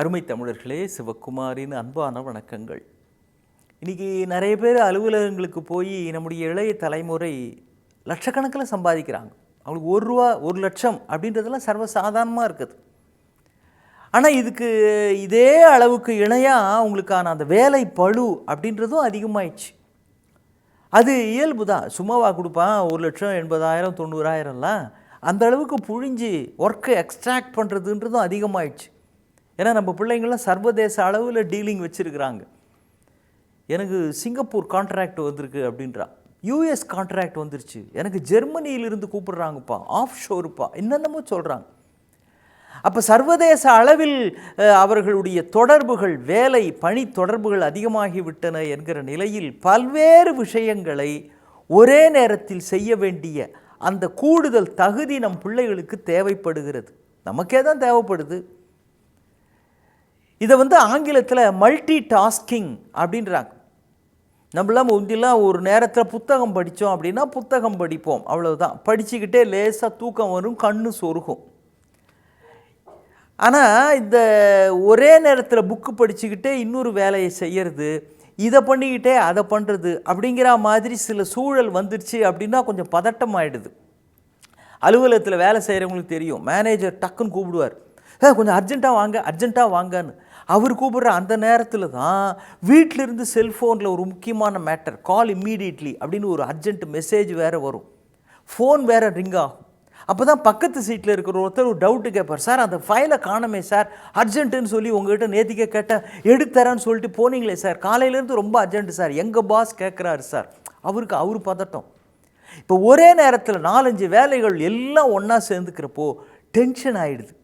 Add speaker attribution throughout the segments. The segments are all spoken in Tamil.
Speaker 1: அருமை தமிழர்களே, சிவக்குமாரின் அன்பான வணக்கங்கள். இன்றைக்கி நிறைய பேர் அலுவலகங்களுக்கு போய் நம்முடைய இளைய தலைமுறை லட்சக்கணக்கில் சம்பாதிக்கிறாங்க. அவங்களுக்கு ₹1 1,00,000 அப்படின்றதெல்லாம் சர்வசாதாரணமாக இருக்குது. ஆனால் இதுக்கு இதே அளவுக்கு இணையாக அவங்களுக்கான அந்த வேலை பளு அப்படின்றதும் அதிகமாகிடுச்சு. அது இயல்பு தான். சும்மாவா கொடுப்பான் 1,00,000 80,000 90,000லாம்? அந்த அளவுக்கு புழிஞ்சு ஒர்க்கை எக்ஸ்ட்ராக்ட் பண்ணுறதுன்றதும் அதிகமாகிடுச்சு. ஏன்னா நம்ம பிள்ளைங்கள்லாம் சர்வதேச அளவில் டீலிங் வச்சுருக்கிறாங்க. எனக்கு சிங்கப்பூர் கான்ட்ராக்ட் வந்திருக்கு அப்படின்றான், யூஎஸ் கான்ட்ராக்ட் வந்துருச்சு, எனக்கு ஜெர்மனியிலிருந்து கூப்பிடுறாங்கப்பா, ஆஃப் ஷோருப்பா, என்னென்னமோ சொல்கிறாங்க. அப்போ சர்வதேச அளவில் அவர்களுடைய தொடர்புகள், வேலை பணி தொடர்புகள் அதிகமாகிவிட்டன என்கிற நிலையில் பல்வேறு விஷயங்களை ஒரே நேரத்தில் செய்ய வேண்டிய அந்த கூடுதல் தகுதி நம் பிள்ளைகளுக்கு தேவைப்படுகிறது. நமக்கே தான் தேவைப்படுது. இதை ஆங்கிலத்தில் மல்டி டாஸ்கிங் அப்படின்றாங்க. நம்மளாம் முந்திலாம் ஒரு நேரத்தில் புத்தகம் படித்தோம் அப்படின்னா புத்தகம் படிப்போம், அவ்வளவுதான். படிச்சுக்கிட்டே லேசாக தூக்கம் வரும், கண்ணு சொருகும். ஆனால் இந்த ஒரே நேரத்தில் புக்கு படிச்சுக்கிட்டே இன்னொரு வேலையை செய்கிறது, இதை பண்ணிக்கிட்டே அதை பண்ணுறது அப்படிங்கிற மாதிரி சில சூழல் வந்துருச்சு அப்படின்னா கொஞ்சம் பதட்டம் ஆகிடுது. அலுவலகத்தில் வேலை செய்கிறவங்களுக்கு தெரியும், மேனேஜர் டக்குன்னு கூப்பிடுவார், கொஞ்சம் அர்ஜென்ட்டாக வாங்கன்னு. அவர் கூப்பிட்ற அந்த நேரத்தில் தான் வீட்டிலிருந்து செல்ஃபோனில் ஒரு முக்கியமான மேட்டர், கால் இம்மீடியட்லி அப்படின்னு ஒரு அர்ஜென்ட் மெசேஜ் வேறு வரும், ஃபோன் வேறு ரிங் ஆகும். அப்போ தான் பக்கத்து சீட்டில் இருக்கிற ஒருத்தர் ஒரு டவுட்டு கேட்பார், சார் அந்த ஃபைலை காணமே சார், அர்ஜென்ட்டுன்னு சொல்லி உங்கள்கிட்ட நேத்திக்கே கேட்டேன், எடுத்தரேன்னு சொல்லிட்டு போனீங்களே சார், காலையிலேருந்து ரொம்ப அர்ஜென்ட்டு சார், எங்கள் பாஸ் கேட்குறாரு சார். அவர் பதட்டம். இப்போ ஒரே நேரத்தில் 4-5 வேலைகள் எல்லாம் ஒன்றா சேர்ந்துக்கிறப்போ டென்ஷன் ஆகிடுது,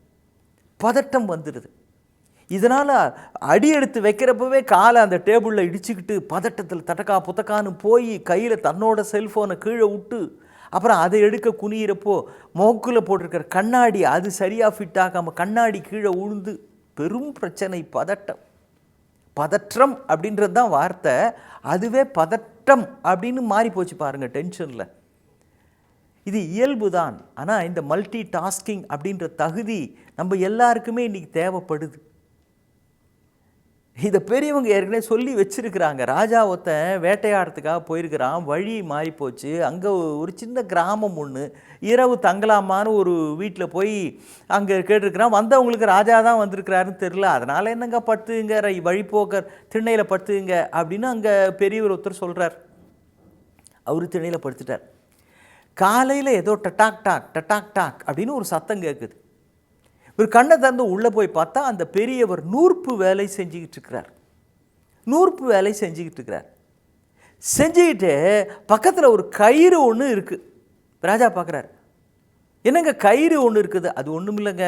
Speaker 1: பதட்டம் வந்துடுது. இதனால் அடி எடுத்து வைக்கிறப்பவே காலை அந்த டேபிளில் இடிச்சுக்கிட்டு பதட்டத்தில் தட்டக்கா புத்தக்கான்னு போய் கையில் தன்னோட செல்ஃபோனை கீழே விட்டு அப்புறம் அதை எடுக்க குனியிறப்போ மோக்கில் போட்டிருக்கிற கண்ணாடி அது சரியாக ஃபிட் ஆகாமல் கண்ணாடி கீழே உழுந்து பெரும் பிரச்சனை. பதற்றம் அப்படின்றது தான் வார்த்தை, அதுவே பதட்டம் அப்படின்னு மாறி போச்சு பாருங்கள் டென்ஷனில். இது இயல்பு தான். ஆனால் இந்த மல்டி டாஸ்கிங் அப்படின்ற தகுதி நம்ம எல்லாருக்குமே இன்றைக்கி தேவைப்படுது. இதை பெரியவங்க ஏற்கனவே சொல்லி வச்சுருக்கிறாங்க. ராஜா ஒருத்தன் வேட்டையாடுறதுக்காக போயிருக்கிறான், வழி மாறி போச்சு. அங்கே ஒரு சின்ன கிராமம் ஒன்று, இரவு தங்கலாமான்னு ஒரு வீட்டில் போய் அங்கே கேட்டிருக்கிறான். வந்தவங்களுக்கு ராஜா தான் வந்திருக்கிறாருன்னு தெரில, அதனால் என்னங்க படுத்துங்க, வழிபோக்கர் திண்ணையில் படுத்துங்க அப்படின்னு அங்கே பெரியவர் ஒருத்தர் சொல்கிறார். அவர் திண்ணையில் படுத்துட்டார். காலையில் ஏதோ டட்டாக் டாக் அப்படின்னு ஒரு சத்தம் கேட்குது. ஒரு கண்ணை திறந்து உள்ளே போய் பார்த்தா அந்த பெரியவர் நூற்பு வேலை செஞ்சுக்கிட்டு இருக்கிறார். செஞ்சுக்கிட்டு பக்கத்தில் ஒரு கயிறு ஒன்று இருக்குது. ராஜா பார்க்குறாரு, என்னங்க கயிறு ஒன்று இருக்குது? அது ஒன்றும் இல்லைங்க,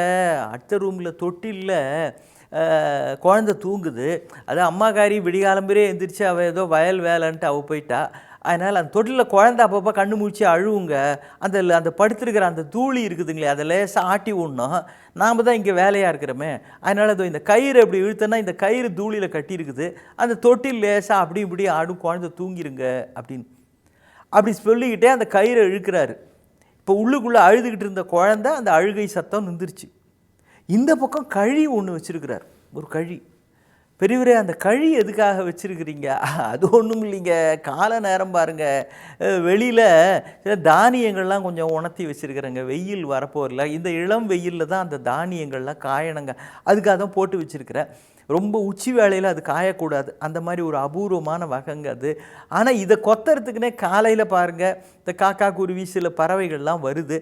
Speaker 1: அடுத்த ரூமில் தொட்டிலில் குழந்தை தூங்குது, அது அம்மாக்காரி விடிகாலம்பரே எழுந்திரிச்சு அவள் ஏதோ வயல் வேலைன்ட்டு அவள் போயிட்டா, அதனால் அந்த தொட்டிலில் குழந்தை அப்பப்போ கண்ணு முடிச்சு அழுவுங்க, அந்த படுத்துருக்கிற அந்த தூளி இருக்குதுங்களே அதை லேசாக ஆட்டி விடணும், நாம் தான் இங்கே வேலையாக இருக்கிறோமே, அதனால் அதோ இந்த கயிறு அப்படி இழுத்தனா இந்த கயிறு தூளியில் கட்டியிருக்குது, அந்த தொட்டில் லேசாக அப்படி இப்படி ஆடும், குழந்தை தூங்கிருங்க அப்படின்னு அப்படி சொல்லிக்கிட்டே அந்த கயிறை இழுக்கிறாரு. இப்போ உள்ளுக்குள்ளே அழுதுகிட்டு இருந்த குழந்தை அந்த அழுகை சத்தம் நின்றுருச்சு. இந்த பக்கம் கழி ஒன்று வச்சுருக்கிறார், ஒரு கழி. பெரியவரே, அந்த கழி எதுக்காக வச்சுருக்கிறீங்க? அது ஒன்றும் இல்லைங்க, காலை நேரம் பாருங்கள், வெளியில் சில தானியங்கள்லாம் கொஞ்சம் உணர்த்தி வச்சுருக்கிறேங்க, வெயில் வரப்போரில்ல, இந்த இளம் வெயிலில் தான் அந்த தானியங்கள்லாம் காயணுங்க, அதுக்காக தான் போட்டு வச்சுருக்கிறேன். ரொம்ப உச்சி வேளையில் அது காயக்கூடாது, அந்த மாதிரி ஒரு அபூர்வமான வகைங்க அது. ஆனால் இதை கொத்துறதுக்குன்னே காலையில் பாருங்கள் இந்த காக்கா குருவி சில பறவைகள்லாம் வருது,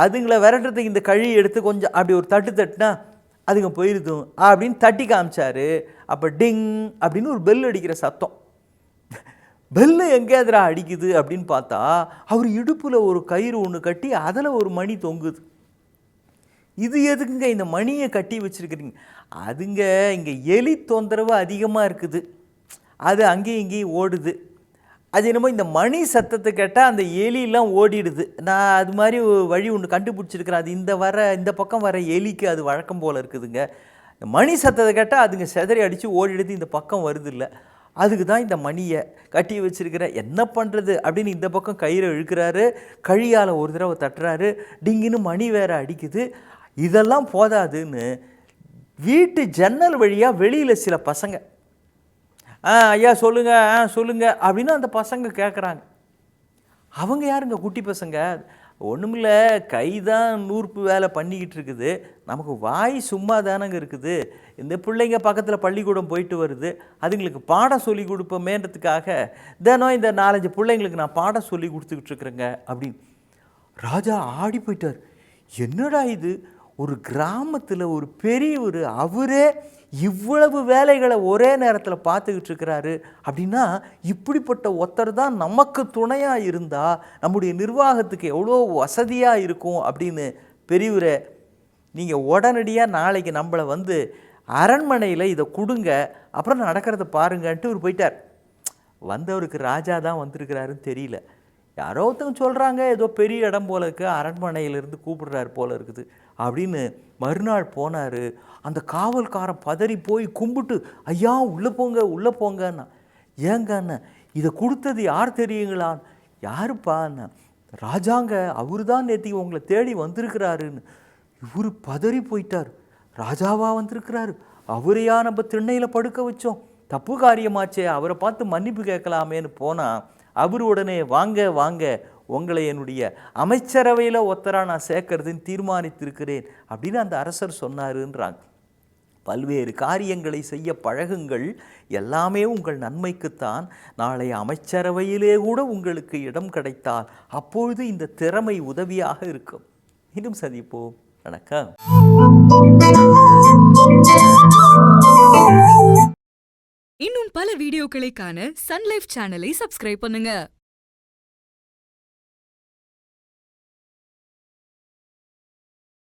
Speaker 1: அதுங்களை விரட்டுறதுக்கு இந்த கழி எடுத்து கொஞ்சம் அப்படி ஒரு தட்டுனா அதுங்க போயிருதும் அப்படின்னு தட்டி காமிச்சாரு. அப்போ டிங் அப்படின்னு ஒரு பெல் அடிக்கிற சத்தம். பெல்லு எங்கே அதில் அடிக்குது அப்படின்னு பார்த்தா அவர் இடுப்பில் ஒரு கயிறு ஒன்று கட்டி அதில் ஒரு மணி தொங்குது. இது எதுக்குங்க இந்த மணியை கட்டி வச்சுருக்கிறீங்க? அதுங்க இங்கே எலி தொந்தரவு அதிகமாக இருக்குது, அது அங்கேயும் இங்கேயும் ஓடுது. அது என்னமோ இந்த மணி சத்தத்தை கேட்டால் அந்த எலியெல்லாம் ஓடிடுது. நான் அது மாதிரி வழி ஒன்று கண்டுபிடிச்சிருக்கிறேன், அது இந்த பக்கம் வர எலிக்கு அது வழக்கம் போல் இருக்குதுங்க. மணி சத்தத்தை கேட்டால் அதுங்க செதறி அடித்து ஓடிடுது, இந்த பக்கம் வருது இல்லை, அதுக்கு தான் இந்த மணியை கட்டி வச்சுருக்கிற. என்ன பண்ணுறது அப்படின்னு இந்த பக்கம் கயிறை இழுக்கிறாரு, கழியால் ஒரு தடவை தட்டுறாரு, டிங்குன்னு மணி வேறு அடிக்குது. இதெல்லாம் போதாதுன்னு வீட்டு ஜன்னல் வழியாக வெளியில் சில பசங்க ஐயா சொல்லுங்கள் சொல்லுங்கள் அப்படின்னு அந்த பசங்க கேட்குறாங்க. அவங்க யாருங்க குட்டி பசங்க? ஒன்றுமில்ல, கை தான் நூற்பு வேலை பண்ணிக்கிட்டு இருக்குது, நமக்கு வாய் சும்மா தானங்க இருக்குது. இந்த பிள்ளைங்க பக்கத்தில் பள்ளிக்கூடம் போயிட்டு வருது, அதுங்களுக்கு பாடம் சொல்லி கொடுப்போமேன்றதுக்காக தினம் இந்த 4-5 பிள்ளைங்களுக்கு நான் பாடம் சொல்லி கொடுத்துக்கிட்டு இருக்கிறேங்க அப்படின்னு. ராஜா ஆடி போயிட்டார். என்னடா இது, ஒரு கிராமத்தில் ஒரு பெரியவர் அவரே இவ்வளவு வேலைகளை ஒரே நேரத்தில் பார்த்துக்கிட்டு இருக்கிறாரு அப்படின்னா, இப்படிப்பட்ட ஒருத்தர் தான் நமக்கு துணையாக இருந்தால் நம்முடைய நிர்வாகத்துக்கு எவ்வளோ வசதியாக இருக்கும் அப்படின்னு. பெரியவரே, நீங்கள் உடனடியாக நாளைக்கு நம்மளை வந்து அரண்மனையில் இதை கொடுங்க, அப்புறம் நடக்கிறத பாருங்கன்ட்டு இவர் போயிட்டார். வந்தவருக்கு ராஜா தான் வந்திருக்கிறாருன்னு தெரியல. யாரோ ஒருத்தவங்க சொல்கிறாங்க ஏதோ பெரிய இடம் போல இருக்குது, அரண்மனையிலேருந்து கூப்பிடுறாரு போல இருக்குது அப்படின்னு. மறுநாள் போனார். அந்த காவல்காரன் பதறி போய் கும்பிட்டு, ஐயா உள்ளே போங்க உள்ளே போங்கண்ணா. ஏங்கண்ணா, இதை கொடுத்தது யார் தெரியுங்களா? யாருப்பாண்ணா? ராஜாங்க, அவரு தான் நேற்றுக்கு உங்களை தேடி வந்திருக்கிறாருன்னு. இவர் பதறி போயிட்டார். ராஜாவா வந்திருக்கிறாரு? அவரையா நம்ம திண்ணையில் படுக்க வச்சோம்? தப்பு காரியமாச்சே, அவரை பார்த்து மன்னிப்பு கேட்கலாமேன்னு போனால் அவர் உடனே வாங்க வாங்க, உங்களை என்னுடைய அமைச்சரவையில் ஒத்தராக நான் சேர்க்கறதுன்னு தீர்மானித்திருக்கிறேன் அப்படின்னு அந்த அரசர் சொன்னாருன்றாங்க. பல்வேறு காரியங்களை செய்ய பழகுங்கள், எல்லாமே உங்கள் நன்மைக்குத்தான். நாளை அமைச்சரவையிலே கூட உங்களுக்கு இடம் கிடைத்தால் அப்பொழுது இந்த திறமை உதவியாக இருக்கும். இன்னும் சந்திப்போம். வணக்கம்.
Speaker 2: இன்னும் பல வீடியோக்களை காண சன் லைஃப் சேனலை சப்ஸ்கிரைப் பண்ணுங்க.